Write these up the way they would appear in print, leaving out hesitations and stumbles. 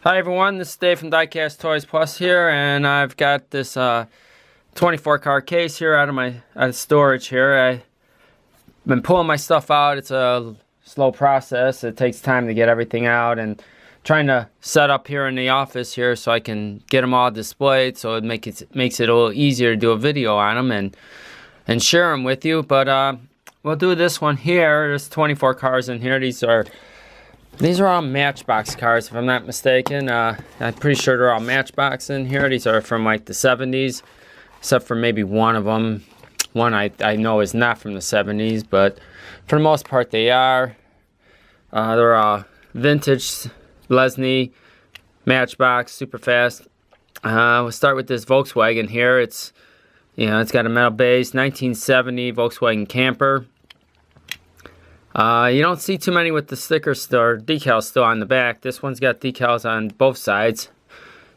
Hi everyone, this is Dave from Diecast Toys Plus here, and I've got this 24 car case here out of storage here. I've been pulling my stuff out. It's a slow process. It takes time to get everything out, and trying to set up here in the office here so I can get them all displayed, so it makes it a little easier to do a video on them and share them with you. But we'll do this one here. There's 24 cars in here. These are all Matchbox cars, if I'm not mistaken. I'm pretty sure they're all Matchbox in here. These are from like the 70s, except for maybe one of them. One I know is not from the 70s, but for the most part they are. They're all Vintage Lesney Matchbox, super fast. We'll start with this Volkswagen here. It's got a metal base, 1970 Volkswagen camper. You don't see too many with the stickers or decals still on the back. This one's got decals on both sides.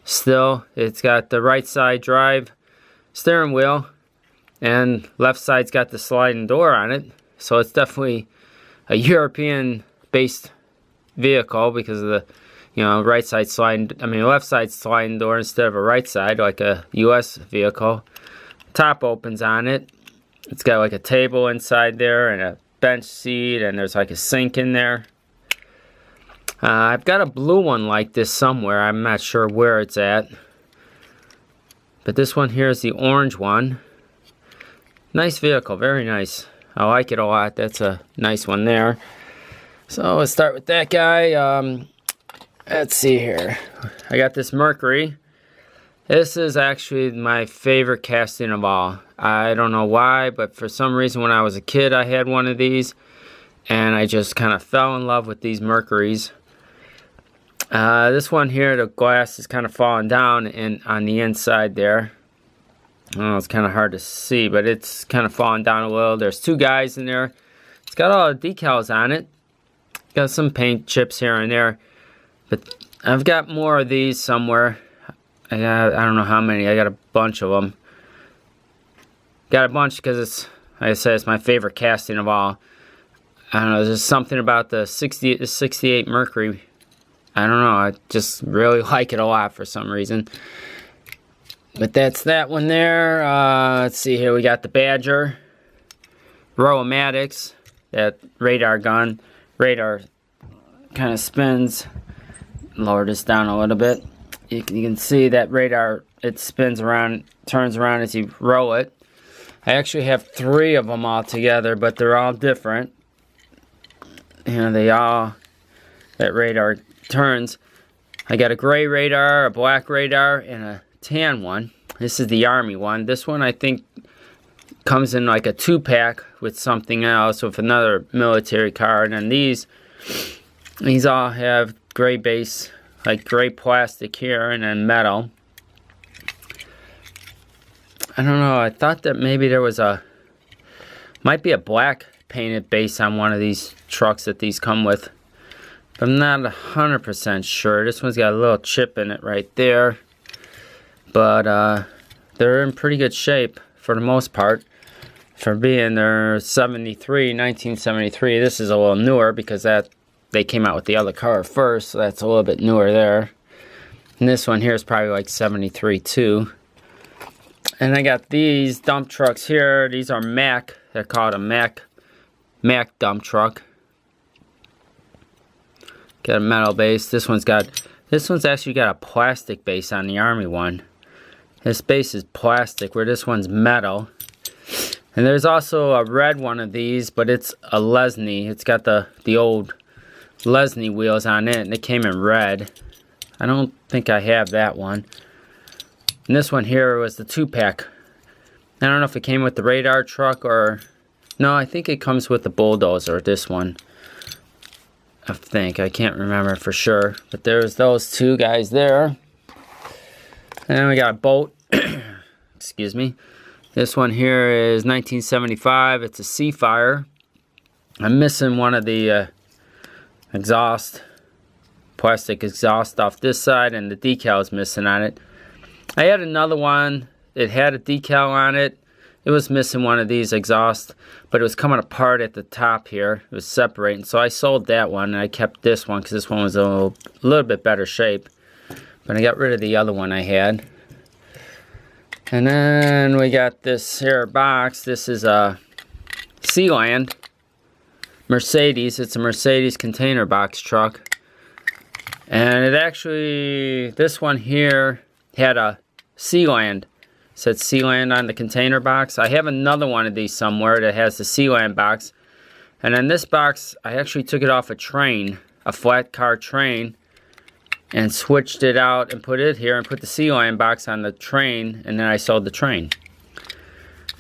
Still, it's got the right side drive steering wheel, and left side's got the sliding door on it. So it's definitely a European-based vehicle because of the, left side sliding door instead of a right side like a U.S. vehicle. Top opens on it. It's got like a table inside there and a bench seat, and there's like a sink in there. I've got a blue one like this somewhere. I'm not sure where it's at, but this one here is the orange one. Nice vehicle, very nice. I like it a lot. That's a nice one there. So let's start with that guy. Let's see here. I got this Mercury. This is actually my favorite casting of all. I don't know why, but for some reason when I was a kid I had one of these, and I just kind of fell in love with these Mercuries. This one here, the glass is kind of falling down on the inside there. I don't know, it's kind of hard to see, but it's kind of falling down a little. There's two guys in there. It's got all the decals on it. Got some paint chips here and there, but I've got more of these somewhere. I don't know how many. I got a bunch of them. Got a bunch because it's, like I said, it's my favorite casting of all. I don't know, there's something about the 68 Mercury. I don't know, I just really like it a lot for some reason. But that's that one there. Let's see here, we got the Badger. Row-O-Matics, that radar gun. Radar kind of spins. Lower this down a little bit. You can see that radar, it spins around, turns around as you roll it. I actually have 3 of them all together, but they're all different. That radar turns. I got a gray radar, a black radar, and a tan one. This is the Army one. This one I think comes in like a 2-pack with something else, with another military car. And then these all have gray base, like gray plastic here, and then metal. I don't know, I thought that maybe there was might be a black painted base on one of these trucks that these come with. But I'm not 100% sure. This one's got a little chip in it right there. But they're in pretty good shape for the most part. For being they're 1973. This is a little newer because they came out with the other car first, so that's a little bit newer there. And this one here is probably like 73 too. And I got these dump trucks here. These are Mack. They're called a Mack dump truck. Got a metal base. This one's actually got a plastic base on the Army one. This base is plastic, where this one's metal. And there's also a red one of these, but it's a Lesney. It's got the old Lesney wheels on it, and it came in red. I don't think I have that one. And this one here was the 2-pack. I don't know if it came with the radar truck or... No, I think it comes with the bulldozer, this one. I think. I can't remember for sure. But there's those two guys there. And then we got a boat. Excuse me. This one here is 1975. It's a Seafire. I'm missing one of the plastic exhaust off this side, and the decal is missing on it. I had another one. It had a decal on it. It was missing one of these exhausts, but it was coming apart at the top here. It was separating, so I sold that one, and I kept this one because this one was a little bit better shape. but I got rid of the other one I had. And then we got this here box. This is a Sealand Mercedes. It's a Mercedes container box truck. And it actually, this one here had a Sealand. It said Sealand on the container box. I have another one of these somewhere that has the Sealand box. And then this box, I actually took it off a train, a flat car train, and switched it out and put it here and put the Sealand box on the train, and then I sold the train.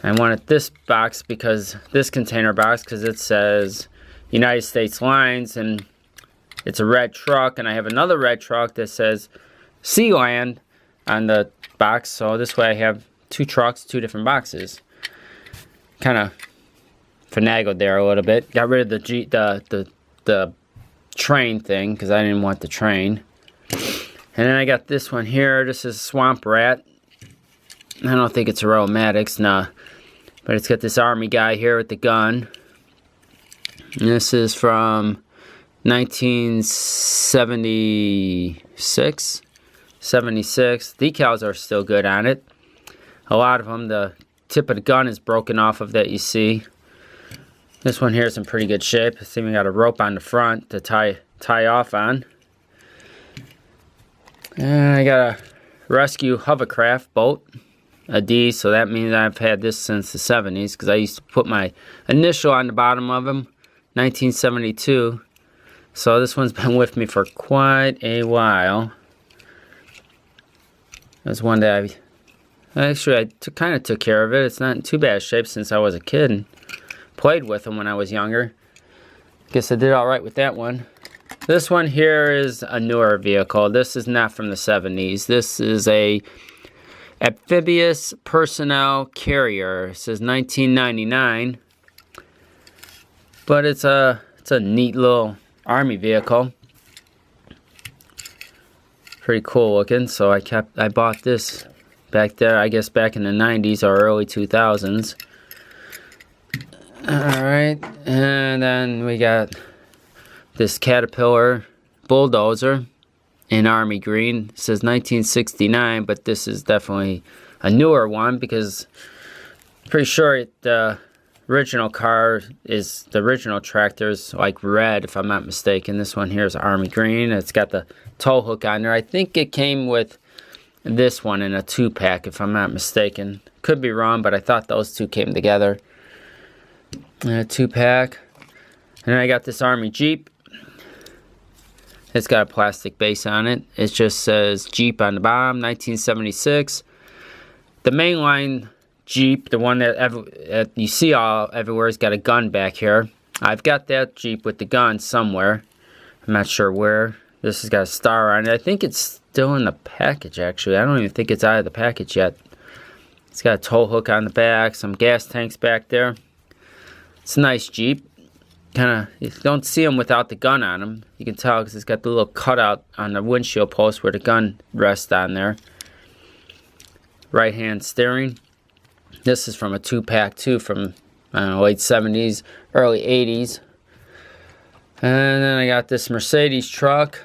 I wanted this box because, this container box, because it says United States Lines, and it's a red truck, and I have another red truck that says Sealand on the box, so this way I have two trucks, two different boxes. Kind of finagled there a little bit. Got rid of the train thing because I didn't want the train. And then I got this one here. This is Swamp Rat. I don't think it's a aromatics, nah. But it's got this army guy here with the gun. And this is from 1976. 76. Decals are still good on it. A lot of them, the tip of the gun is broken off of that you see. This one here is in pretty good shape. It's even got a rope on the front to tie off on. And I got a Rescue hovercraft boat, a D, so that means I've had this since the 70s because I used to put my initial on the bottom of them, 1972. So this one's been with me for quite a while. That's one that I kind of took care of it. It's not in too bad shape since I was a kid and played with them when I was younger. Guess I did alright with that one. This one here is a newer vehicle. This is not from the 70s. This is a amphibious personnel carrier. It says 1999. But it's a neat little army vehicle. Pretty cool looking. So I bought this back there, I guess back in the 90s or early 2000s. Alright, and then we got this Caterpillar bulldozer in army green. It says 1969, but this is definitely a newer one because I'm pretty sure the original car is, the original tractor is like red if I'm not mistaken. This one here is army green. It's got the tow hook on there. I think it came with this one in a 2-pack if I'm not mistaken. Could be wrong, but I thought those two came together in a 2-pack. And then I got this army Jeep. It's got a plastic base on it. It just says Jeep on the bottom, 1976. The mainline Jeep, the one that you see everywhere, has got a gun back here. I've got that Jeep with the gun somewhere. I'm not sure where. This has got a star on it. I think it's still in the package, actually. I don't even think it's out of the package yet. It's got a tow hook on the back, some gas tanks back there. It's a nice Jeep. You don't see them without the gun on them. You can tell because it's got the little cutout on the windshield post where the gun rests on there. Right hand steering. This is from a 2-pack too, from I don't know, late 70s, early 80s. And then I got this Mercedes truck.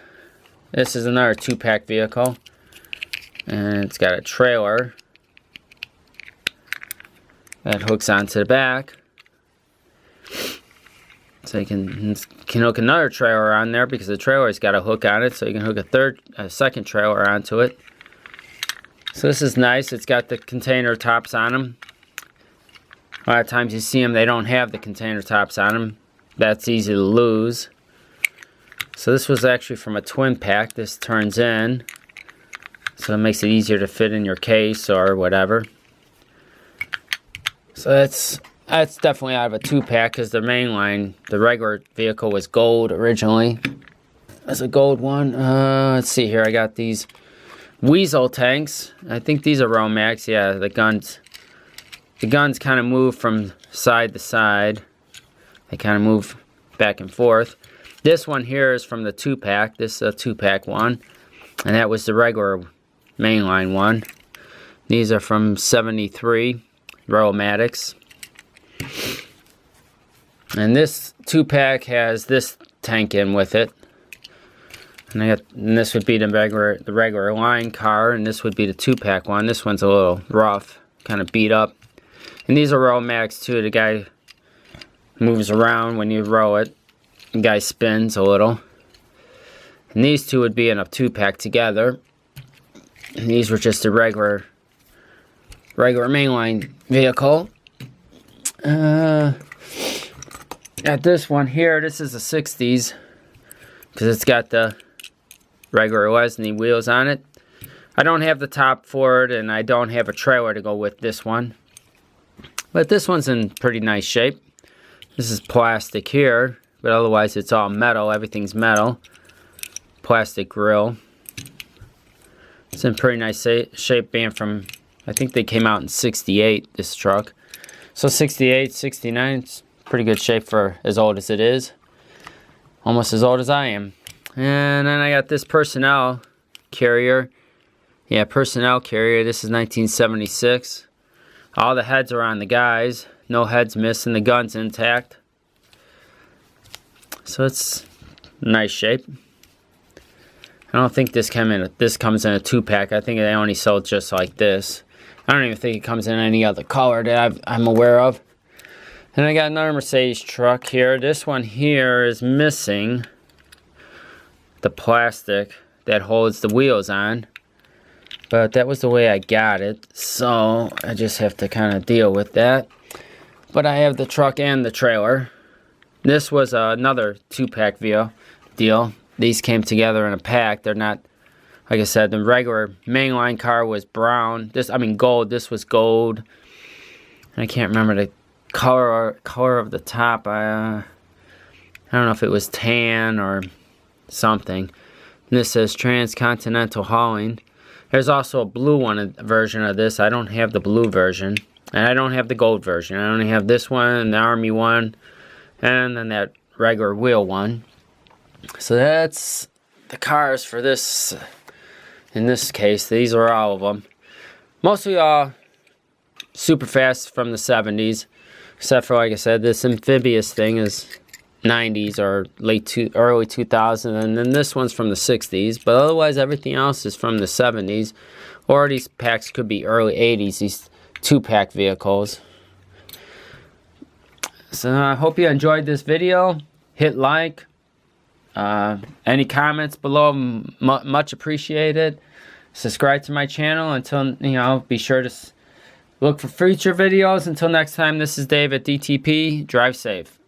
This is another 2-pack vehicle. And it's got a trailer that hooks onto the back. So you can hook another trailer on there because the trailer's got a hook on it. So you can hook a second trailer onto it. So this is nice. It's got the container tops on them. A lot of times you see them, they don't have the container tops on them. That's easy to lose. So this was actually from a twin pack. This turns in. So it makes it easier to fit in your case or whatever. So that's definitely out of a 2-pack because the mainline, the regular vehicle was gold originally. That's a gold one. Let's see here. I got these Weasel tanks. I think these are Romex. Yeah, the guns kind of move from side to side. They kind of move back and forth. This one here is from the 2-pack. This is a 2-pack one. And that was the regular mainline one. These are from 73, Aromatics. And this 2-pack has this tank in with it. And this would be the regular line car, and this would be the 2-pack one. This one's a little rough, kind of beat up. And these are roll-mags too. The guy moves around when you roll it. The guy spins a little. And these two would be in a 2-pack together. And these were just a regular mainline vehicle. At this one here, this is a 60s. Because it's got the regular Lesney wheels on it. I don't have the top for it, and I don't have a trailer to go with this one. But this one's in pretty nice shape. This is plastic here, but otherwise it's all metal. Everything's metal. Plastic grill. It's in pretty nice shape, being from, I think they came out in 68, this truck. So 68, 69, it's pretty good shape for as old as it is. Almost as old as I am. And then I got this personnel carrier. Yeah, personnel carrier. This is 1976. All the heads are on the guys. No heads missing. The gun's intact. So it's nice shape. I don't think this comes in a 2-pack. I think they only sold just like this. I don't even think it comes in any other color that I'm aware of. And I got another Mercedes truck here. This one here is missing the plastic that holds the wheels on. But that was the way I got it. So I just have to kind of deal with that. But I have the truck and the trailer. This was another 2-pack deal. These came together in a pack. They're not, like I said, the regular mainline car was brown. Gold. This was gold. And I can't remember the color of the top. I don't know if it was tan or something. And this says Transcontinental Hauling. There's also a blue version of this. I don't have the blue version. And I don't have the gold version. I only have this one and the Army one. And then that regular wheel one. So that's the cars for this. In this case, these are all of them. Mostly all super fast from the 70s. Except for, like I said, this amphibious thing is 90s or early 2000s. And then this one's from the 60s. But otherwise, everything else is from the 70s. Or these packs could be early 80s, these 2-pack vehicles. So I hope you enjoyed this video. Hit like. Any comments below, much appreciated. Subscribe to my channel. Until, be sure to look for future videos. Until next time, this is Dave at DTP. Drive safe.